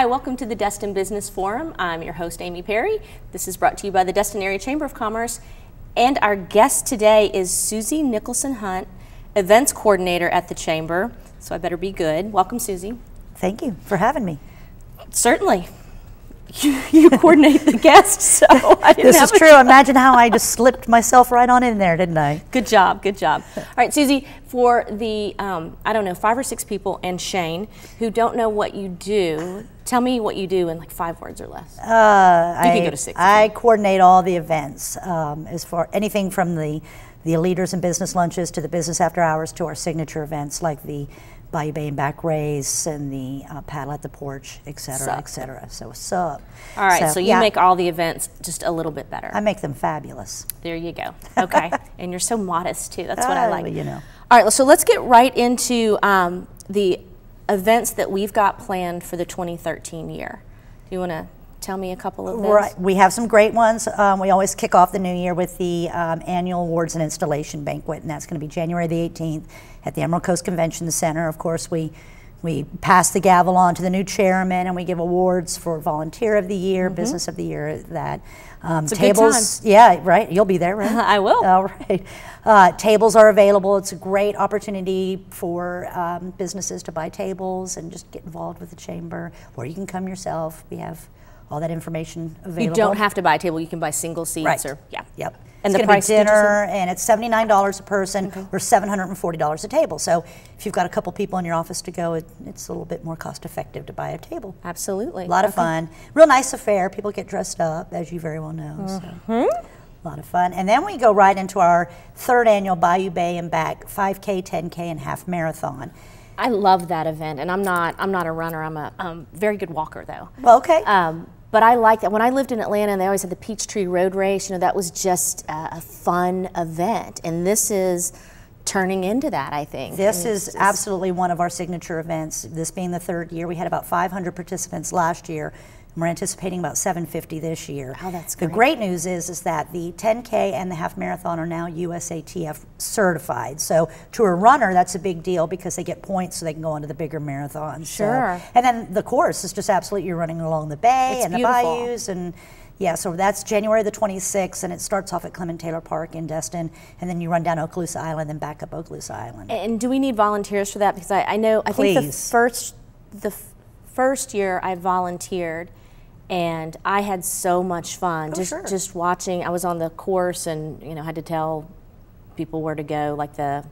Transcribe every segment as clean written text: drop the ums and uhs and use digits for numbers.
Hi, welcome to the Destin Business Forum. I'm your host, Amy Perry. This is brought to you by the Destin Area Chamber of Commerce. And our guest today is Suzy Nicholson Hunt, Events Coordinator at the Chamber. So I better be good. Welcome, Suzy. Thank you for having me. Certainly. You coordinate the guests, so I didn't This is true. Imagine how I just slipped myself right on in there, didn't I? Good job, good job. All right, Suzy, for the, I don't know, 5 or 6 people and Shane who don't know what you do, tell me what you do in like 5 words or less. You can go to 6. I coordinate all the events, as far anything from the leaders and business lunches to the business after hours to our signature events like the Bayou Bay and Back Race and the paddle at the porch, et cetera, et cetera. So what's up? All right, so you make all the events just a little bit better. I make them fabulous. There you go. Okay, and you're so modest too. That's what I like. You know. All right, so let's get right into the events that we've got planned for the 2013 year. Do you want to tell me a couple of those? Right, we have some great ones. We always kick off the new year with the annual awards and installation banquet, and that's going to be January the 18th at the Emerald Coast Convention Center. Of course, we pass the gavel on to the new chairman, and we give awards for Volunteer of the Year, Business of the Year. That it's tables, a good time. yeah, right. You'll be there, right? I will. All right. Tables are available. It's a great opportunity for businesses to buy tables and just get involved with the chamber, or you can come yourself. We have all that information available. You don't have to buy a table. You can buy single seats. Right. Or yeah. Yep. And it's the price, dinner, and it's $79 a person, or $740 a table. So if you've got a couple people in your office to go, it's a little bit more cost effective to buy a table. Absolutely. A lot of fun. Real nice affair. People get dressed up, as you very well know. So. A lot of fun. And then we go right into our 3rd annual Bayou Bay and Back 5K, 10K, and half marathon. I love that event, and I'm not a runner. I'm a very good walker, though. Well, okay. But I like that. When I lived in Atlanta and they always had the Peachtree Road Race, you know, that was just a fun event. And this is turning into that, I think. This is absolutely one of our signature events. This being the 3rd year, we had about 500 participants last year. And we're anticipating about 750 this year. Oh, that's great. The great news is that the 10K and the half marathon are now USATF certified. So to a runner, that's a big deal because they get points so they can go on to the bigger marathons. Sure. So, and then the course is just absolutely, you're running along the bay and beautiful. The bayous. And yeah, so that's January the 26th, and it starts off at Clement Taylor Park in Destin, and then you run down Okaloosa Island and back up Okaloosa Island. And do we need volunteers for that? Because I know, I think the first year I volunteered, and I had so much fun just watching. I was on the course, and you know, had to tell people where to go, like the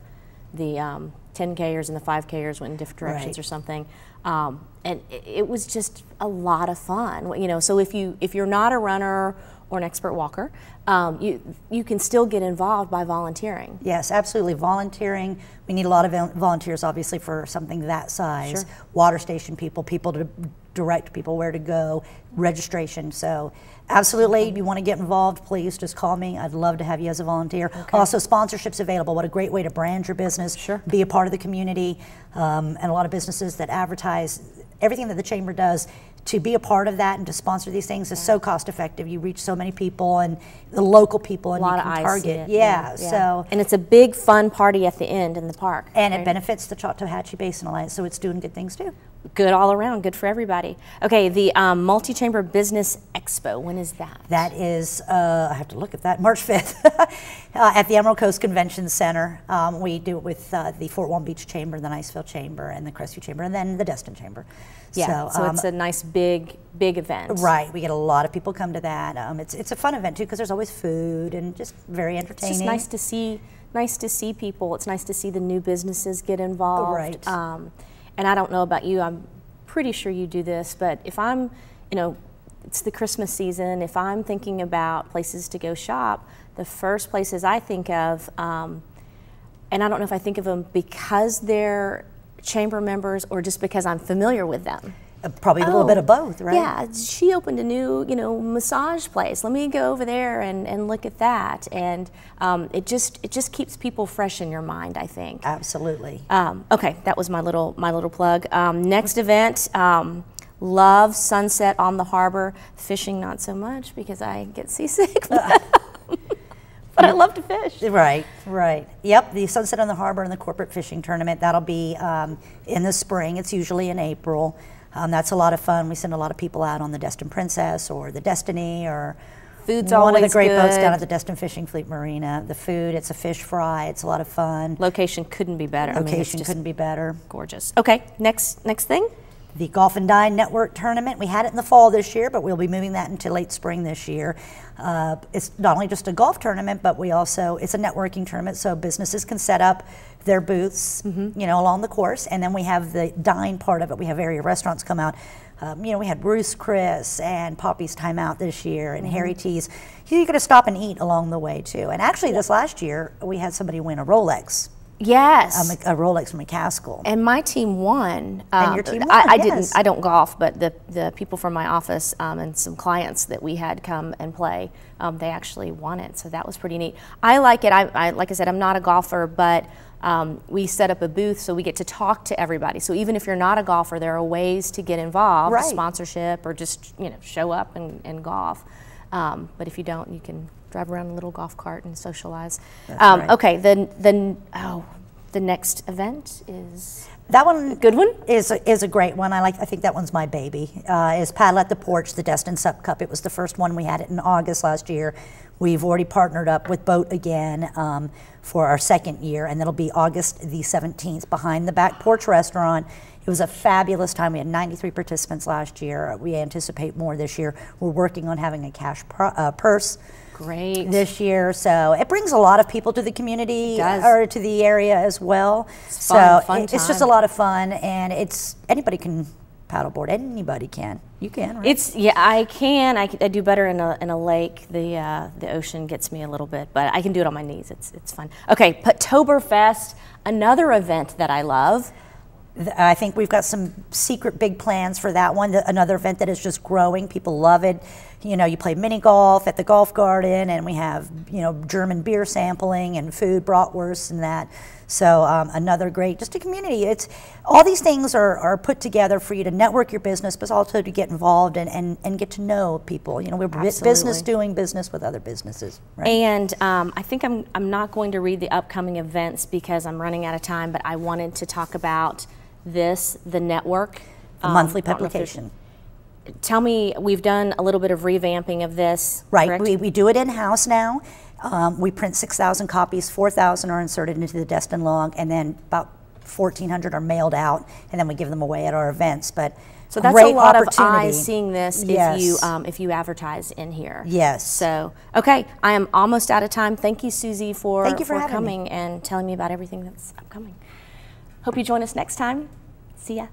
10Kers and the 5Kers went in different directions or something. And it was just a lot of fun. You know, so if you're not a runner or an expert walker, you can still get involved by volunteering. Yes, absolutely. Volunteering. We need a lot of volunteers, obviously, for something that size. Sure. Water station people to direct people where to go, registration. So absolutely, if you want to get involved, please just call me. I'd love to have you as a volunteer. Okay. Also, sponsorships available. What a great way to brand your business, be a part of the community, and a lot of businesses that advertise everything that the Chamber does. To be a part of that and to sponsor these things is so cost effective. You reach so many people, and the local people, and a lot you can of target. Yeah. So and it's a big fun party at the end in the park. And it benefits the Choctawhatchee Basin Alliance, so it's doing good things too. Good all around, good for everybody. Okay, the Multi-Chamber Business Expo, when is that? That is, I have to look at that, March 5th at the Emerald Coast Convention Center. We do it with the Fort Walton Beach Chamber, the Niceville Chamber, and the Crestview Chamber, and then the Destin Chamber. Yeah, so it's a nice big event. Right, we get a lot of people come to that. It's a fun event too because there's always food and just very entertaining. It's just nice to see people. It's nice to see the new businesses get involved. Right. And I don't know about you, I'm pretty sure you do this, but if I'm, you know, it's the Christmas season, if I'm thinking about places to go shop, the first places I think of, and I don't know if I think of them because they're chamber members or just because I'm familiar with them. Probably a little bit of both, right? Yeah, she opened a new, you know, massage place. Let me go over there and look at that. And it just keeps people fresh in your mind, I think. Absolutely. Okay, that was my little plug. Next event, love sunset on the harbor. Fishing not so much because I get seasick. But I love to fish. Right, right. Yep, the Sunset on the Harbor and the Corporate Fishing Tournament, that'll be in the spring. It's usually in April. That's a lot of fun. We send a lot of people out on the Destin Princess or the Destiny or Food's one of the great good. boats down at the Destin Fishing Fleet Marina. The food, it's a fish fry. It's a lot of fun. Location couldn't be better. Location couldn't be better. Gorgeous. Okay, next thing. The Golf and Dine Network Tournament. We had it in the fall this year, but we'll be moving that into late spring this year. It's not only just a golf tournament, but it's a networking tournament, so businesses can set up their booths, along the course, and then we have the dine part of it. We have area restaurants come out. We had Bruce Chris and Poppy's Time Out this year, and Harry T's. You're going to stop and eat along the way too. And actually, this last year we had somebody win a Rolex. Yes, a Rolex from McCaskill. And my team won. And your team won, I yes. didn't. I don't golf, but the people from my office and some clients that we had come and play, they actually won it. So that was pretty neat. I like it. I like I said, I'm not a golfer, but we set up a booth so we get to talk to everybody. So even if you're not a golfer, there are ways to get involved, right. Sponsorship or just show up and golf. But if you don't, you can drive around in a little golf cart and socialize. Right. Okay, the next event is that one. Good one is a great one. I think that one's my baby. Is Paddle at the Porch, the Destin Sup Cup. It was the first one. We had it in August last year. We've already partnered up with Boat again for our second year, and that'll be August the 17th behind the Back Porch Restaurant. It was a fabulous time. We had 93 participants last year. We anticipate more this year. We're working on having a cash purse. Great. This year, so it brings a lot of people to the community or to the area as well. It's fun it's just a lot of fun, and anybody can paddleboard. Anybody can. You can, right? I can. I do better in a lake. The ocean gets me a little bit, but I can do it on my knees. It's fun. Okay, Puttoberfest, another event that I love. I think we've got some secret big plans for that one. Another event that is just growing. People love it. You play mini golf at the golf garden, and we have German beer sampling and food, bratwurst and that. So another great, just a community. All these things are put together for you to network your business, but also to get involved and get to know people. We're business doing business with other businesses. Right? And I think I'm not going to read the upcoming events because I'm running out of time, but I wanted to talk about the network. The monthly publication. Tell me, we've done a little bit of revamping of this, right? Correct? We do it in-house now. We print 6,000 copies, 4,000 are inserted into the Destin log, and then about 1,400 are mailed out, and then we give them away at our events. So that's a lot of eyes seeing this if you advertise in here. Yes. So, okay, I am almost out of time. Thank you, Suzy, for coming and telling me about everything that's upcoming. Hope you join us next time. See ya.